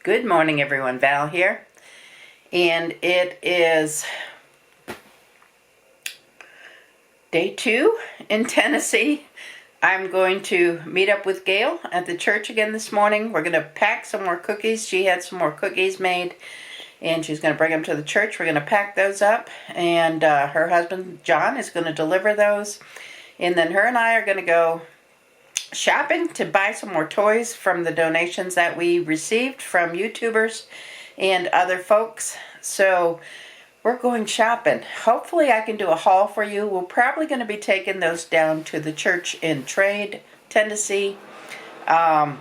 Good morning, everyone. Val here, and it is day 2 in Tennessee. I'm going to meet up with Gail at the church again this morning. We're going to pack some more cookies. She had some more cookies made, and she's going to bring them to the church. We're going to pack those up, and her husband, John, is going to deliver those. And then her and I are going to go shopping to buy some more toys from the donations that we received from YouTubers and other folks. So we're going shopping. Hopefully I can do a haul for you. We're probably going to be taking those down to the church in Trade, Tennessee. That's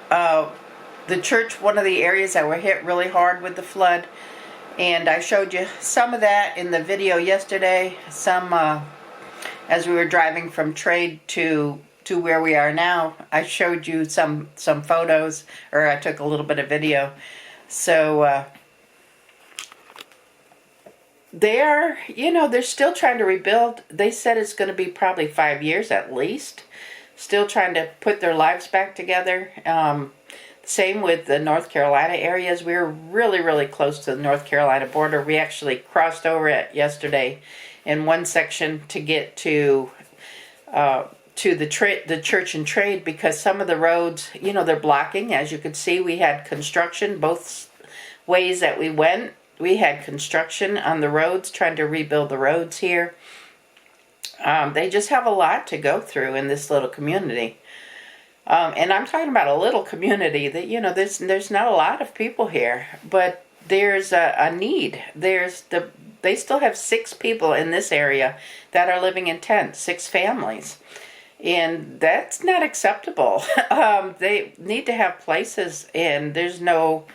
the church, one of the areas that were hit really hard with the flood. And I showed you some of that in the video yesterday. As we were driving from Trade to where we are now, I showed you some photos, or I took a little bit of video. So they're still trying to rebuild. They said it's going to be probably 5 years at least. Still trying to put their lives back together. Same with the North Carolina areas. We were really, really close to the North Carolina border. We actually crossed over it yesterday in one section to get to the church and Trade, because some of the roads, they're blocking. As you could see, we had construction both ways that we went. We had construction on the roads, trying to rebuild the roads here. They just have a lot to go through in this little community. And I'm talking about a little community that, there's not a lot of people here, but there's a need. They still have 6 people in this area that are living in tents, 6 families. And that's not acceptable. They need to have places, and there's no,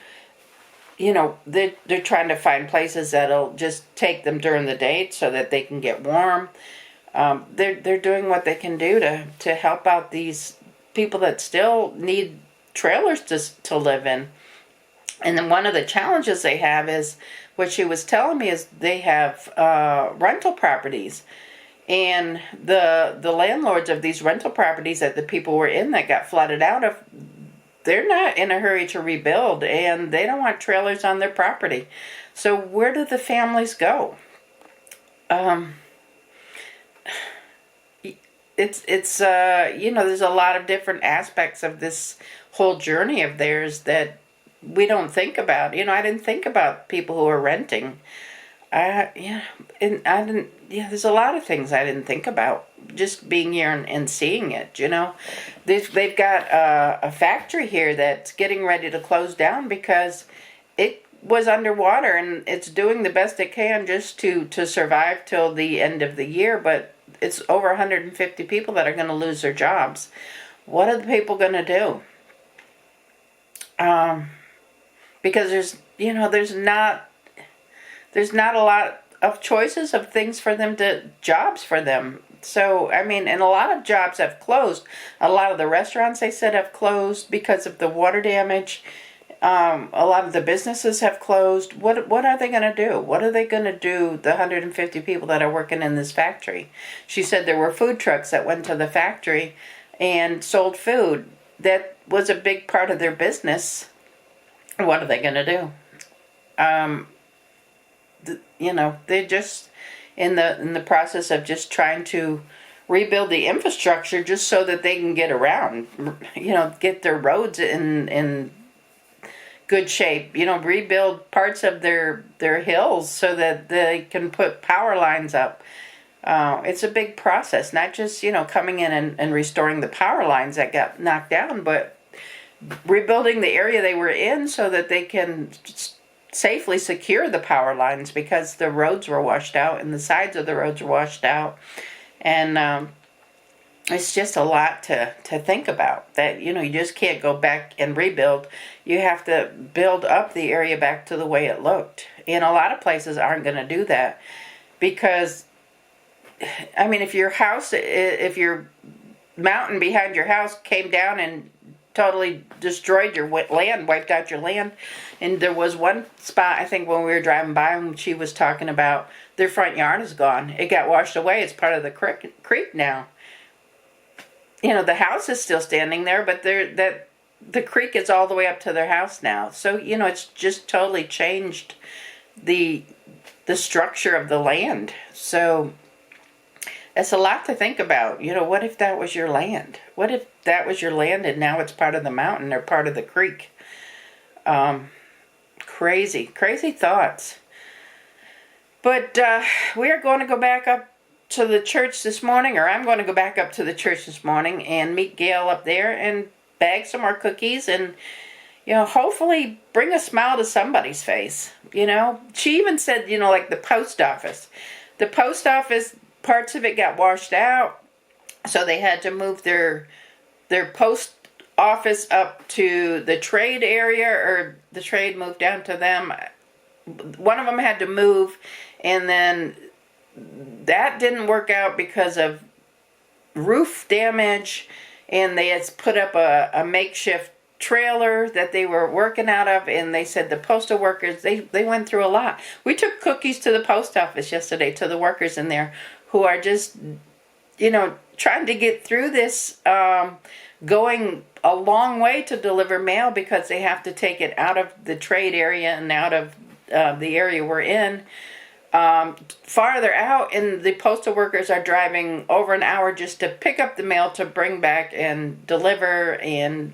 they're trying to find places that'll just take them during the day so that they can get warm. They're doing what they can do to help out these people that still need trailers to live in. And then one of the challenges they have is, what she was telling me, is they have rental properties. And the landlords of these rental properties that the people were in that got flooded out of, they're not in a hurry to rebuild, and they don't want trailers on their property. So where do the families go? It's there's a lot of different aspects of this whole journey of theirs that we don't think about. I didn't think about people who are renting. There's a lot of things I didn't think about just being here and seeing it. They've got a factory here that's getting ready to close down because it was underwater, and it's doing the best it can just to survive till the end of the year. But it's over 150 people that are going to lose their jobs. What are the people going to do? Because there's not a lot of choices of things for them jobs for them. So, and a lot of jobs have closed. A lot of the restaurants, they said, have closed because of the water damage. A lot of the businesses have closed. What are they going to do? What are they going to do, the 150 people that are working in this factory? She said there were food trucks that went to the factory and sold food. That was a big part of their business. What are they going to do? They're just in the process of just trying to rebuild the infrastructure just so that they can get around. Get their roads in good shape. Rebuild parts of their hills so that they can put power lines up. It's a big process, not just coming in and restoring the power lines that got knocked down, but rebuilding the area they were in so that they can safely secure the power lines, because the roads were washed out and the sides of the roads were washed out. And it's just a lot to think about, that you just can't go back and rebuild. You have to build up the area back to the way it looked. And a lot of places aren't going to do that, because if your mountain behind your house came down and totally destroyed your land, wiped out your land. And there was one spot, I think, when we were driving by, and she was talking about their front yard is gone. It got washed away. It's part of the creek now. The house is still standing there, but the creek is all the way up to their house now. So, it's just totally changed the structure of the land. So it's a lot to think about. What if that was your land? What if that was your land and now it's part of the mountain or part of the creek? Crazy thoughts. But we are going to go back up to the church this morning, or I'm going to go back up to the church this morning and meet Gail up there and bag some more cookies and, hopefully bring a smile to somebody's face. She even said, like the post office. The post office, parts of it got washed out, so they had to move their post office up to the trade area, or the trade moved down to them. One of them had to move, and then that didn't work out because of roof damage, and they had put up a makeshift trailer that they were working out of, and they said the postal workers, they went through a lot. We took cookies to the post office yesterday to the workers in there who are just, trying to get through this, going a long way to deliver mail because they have to take it out of the trade area and out of the area we're in. Farther out, and the postal workers are driving over an hour just to pick up the mail to bring back and deliver, and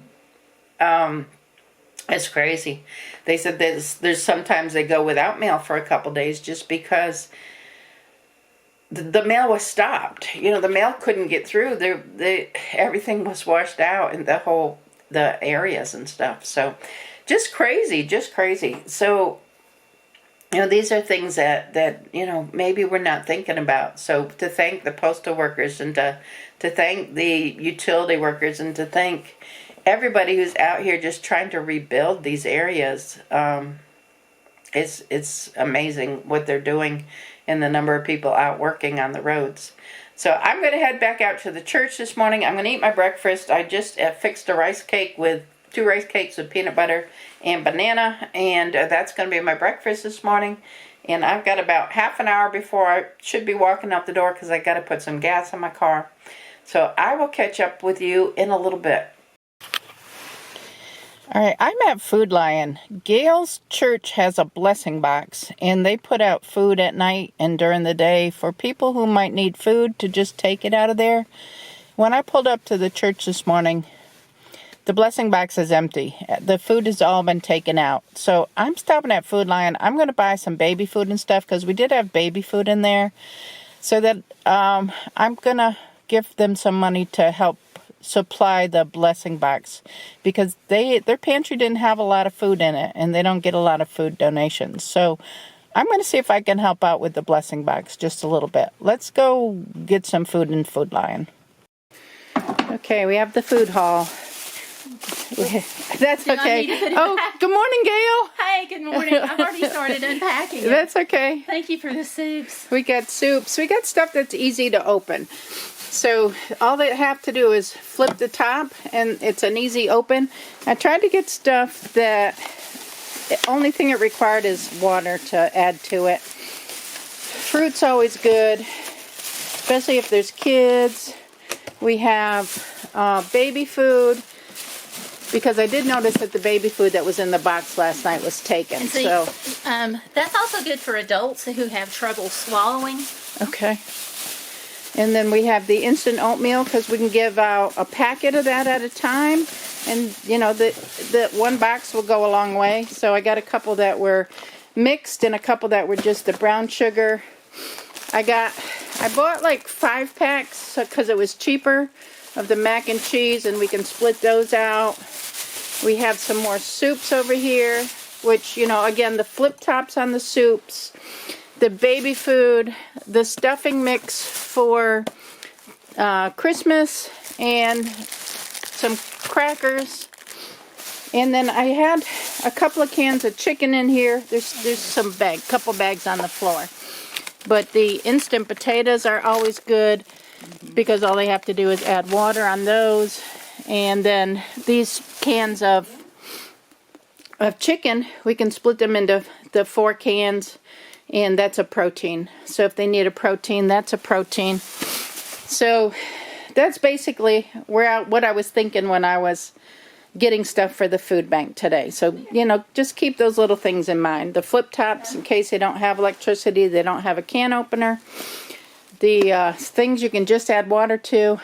it's crazy. They said there's sometimes they go without mail for a couple days just because the mail was stopped. The mail couldn't get through. Everything was washed out in the areas and stuff. So just crazy. So these are things that maybe we're not thinking about. So to thank the postal workers, and to thank the utility workers, and to thank everybody who's out here just trying to rebuild these areas. It's amazing what they're doing and the number of people out working on the roads. So I'm going to head back out to the church this morning. I'm going to eat my breakfast. I just fixed a rice cake with 2 rice cakes with peanut butter and banana, and that's going to be my breakfast this morning. And I've got about half an hour before I should be walking out the door because I got to put some gas in my car. So I will catch up with you in a little bit. All right, I'm at Food Lion. Gail's church has a blessing box, and they put out food at night and during the day for people who might need food to just take it out of there. When I pulled up to the church this morning, the blessing box is empty. The food has all been taken out. So I'm stopping at Food Lion. I'm going to buy some baby food and stuff because we did have baby food in there. So that I'm going to give them some money to help supply the blessing box because their pantry didn't have a lot of food in it, and they don't get a lot of food donations. So I'm going to see if I can help out with the blessing box just a little bit. Let's go get some food in Food Lion. Okay, we have the food haul. That's okay. Oh, good morning, Gail. Hey, good morning. I've already started unpacking it. That's okay. Thank you for the soups. We got soups. We got stuff that's easy to open. So all they have to do is flip the top, and it's an easy open. I tried to get stuff that the only thing it required is water to add to it. Fruit's always good, especially if there's kids. We have baby food, because I did notice that the baby food that was in the box last night was taken. And see, so that's also good for adults who have trouble swallowing. Okay. And then we have the instant oatmeal, because we can give out a packet of that at a time. And, the one box will go a long way. So I got a couple that were mixed and a couple that were just the brown sugar. I bought like 5 packs because it was cheaper of the mac and cheese, and we can split those out. We have some more soups over here, which, again, the flip tops on the soups. The baby food, the stuffing mix for Christmas, and some crackers. And then I had a couple of cans of chicken in here. There's couple bags on the floor. But the instant potatoes are always good because all they have to do is add water on those. And then these cans of chicken, we can split them into the 4 cans. And that's a protein. So if they need a protein, that's a protein. So that's basically what I was thinking when I was getting stuff for the food bank today. So, just keep those little things in mind. The flip tops, in case they don't have electricity, they don't have a can opener. The things you can just add water to.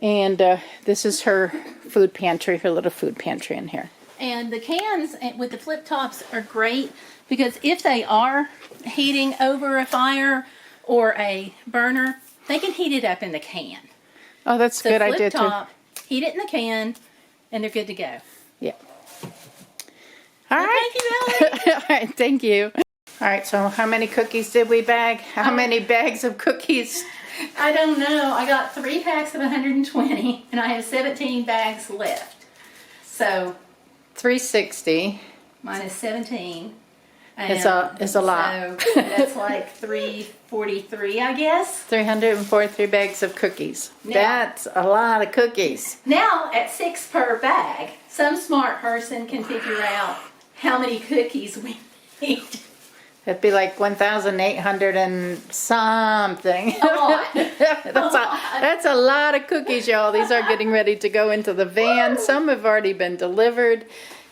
And this is her food pantry, her little food pantry in here. And the cans with the flip tops are great because if they are heating over a fire or a burner, they can heat it up in the can. Oh, that's a good idea too. Heat it in the can, and they're good to go. Yeah. All right. Thank you, Valerie. All right, thank you. All right, so how many cookies did we bag? How many bags of cookies? I don't know. I got 3 packs of 120, and I have 17 bags left. So 360. minus 17. It's a lot. So that's like 343, I guess. 343 bags of cookies. Now, that's a lot of cookies. Now, at 6 per bag, some smart person can figure out how many cookies we need. It'd be like 1,800 and something. A lot. That's a lot of cookies, y'all. These are getting ready to go into the van. Some have already been delivered.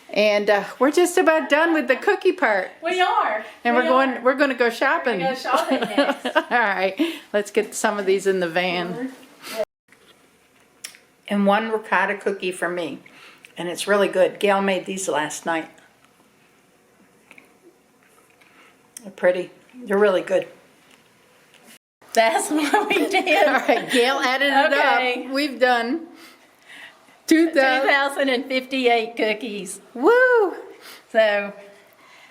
And we're just about done with the cookie part. We are. And we're going to go shopping. We're going to go shopping next. All right. Let's get some of these in the van. And 1 ricotta cookie for me. And it's really good. Gail made these last night. They're pretty. They're really good. That's what we did. All right. Gail added it up. We've done 2,058 cookies. Woo! So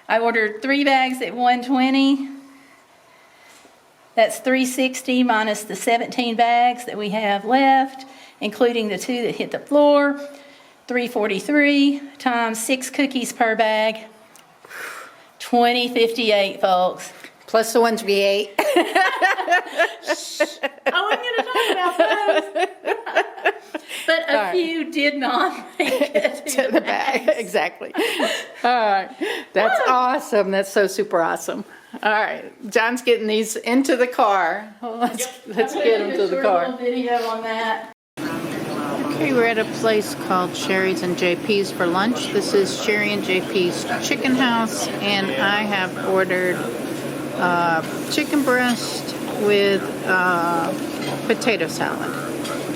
I ordered 3 bags at 120. That's 360 minus the 17 bags that we have left, including the 2 that hit the floor. 343 times 6 cookies per bag. 2058, folks. Plus the ones we ate. I wasn't going to talk about those. But a few did not make it to the bag. Exactly. All right. That's awesome. That's so super awesome. All right. John's getting these into the car. Let's get them to the car. Little video on that. Okay, we're at a place called Sherry's and JP's for lunch. This is Sherry and JP's Chicken House, and I have ordered chicken breast with potato salad.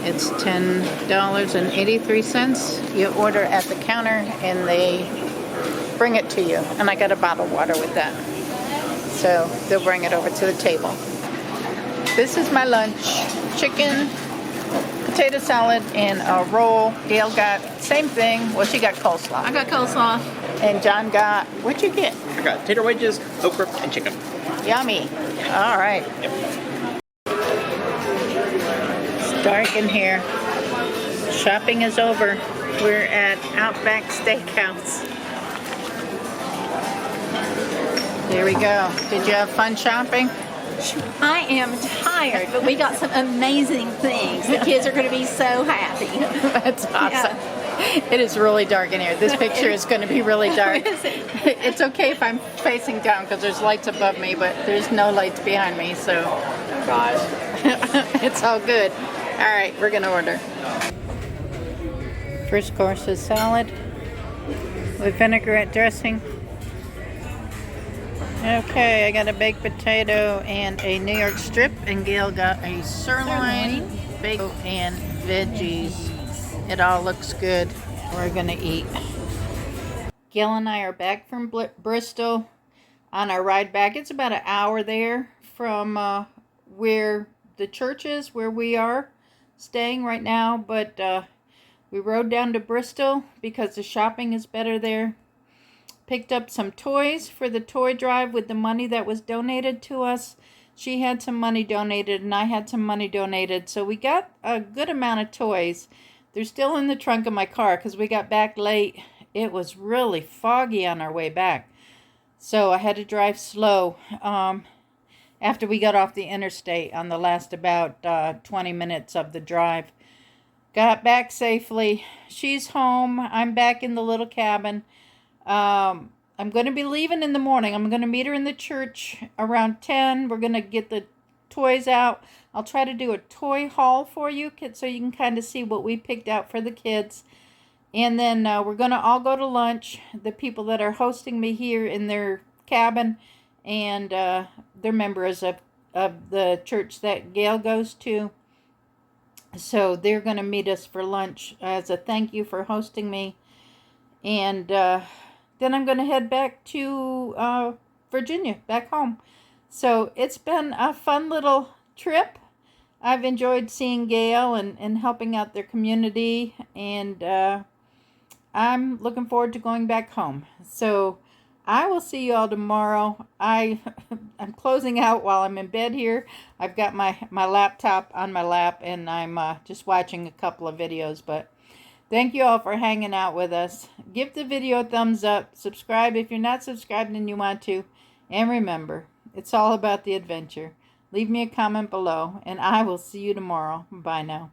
It's $10.83. You order at the counter and they bring it to you. And I got a bottled water with that. So they'll bring it over to the table. This is my lunch. Chicken, potato salad, and a roll. Gail got same thing. Well, she got coleslaw. I got coleslaw. And John got, what'd you get? I got tater wedges, okra, and chicken. Yummy. All right. Yep. It's dark in here. Shopping is over. We're at Outback Steakhouse. There we go. Did you have fun shopping? I am tired, but we got some amazing things. The kids are going to be so happy. That's awesome. Yeah. It is really dark in here. This picture is going to be really dark. It's okay if I'm facing down because there's lights above me, but there's no lights behind me, so. Oh gosh. It's all good. All right, we're going to order. First course is salad with vinaigrette dressing. Okay, I got a baked potato and a New York strip, and Gail got a sirloin, bacon, and veggies. It all looks good. We're gonna eat. Gail and I are back from Bristol on our ride back. It's about an hour there from where the church is, where we are staying right now, but we rode down to Bristol because the shopping is better there. Picked up some toys for the toy drive with the money that was donated to us. She had some money donated and I had some money donated. So we got a good amount of toys. They're still in the trunk of my car because we got back late. It was really foggy on our way back. So I had to drive slow after we got off the interstate on the last about 20 minutes of the drive. Got back safely. She's home. I'm back in the little cabin. I'm going to be leaving in the morning. I'm going to meet her in the church around 10. We're going to get the toys out. I'll try to do a toy haul for you so you can kind of see what we picked out for the kids. And then we're going to all go to lunch. The people that are hosting me here in their cabin, and they're members of the church that Gail goes to. So they're going to meet us for lunch as a thank you for hosting me. And then I'm going to head back to Virginia, back home. So it's been a fun little trip. I've enjoyed seeing Gail and helping out their community. And I'm looking forward to going back home. So I will see you all tomorrow. I'm closing out while I'm in bed here. I've got my laptop on my lap, and I'm just watching a couple of videos. But thank you all for hanging out with us. Give the video a thumbs up. Subscribe if you're not subscribed and you want to. And remember, it's all about the adventure. Leave me a comment below, and I will see you tomorrow. Bye now.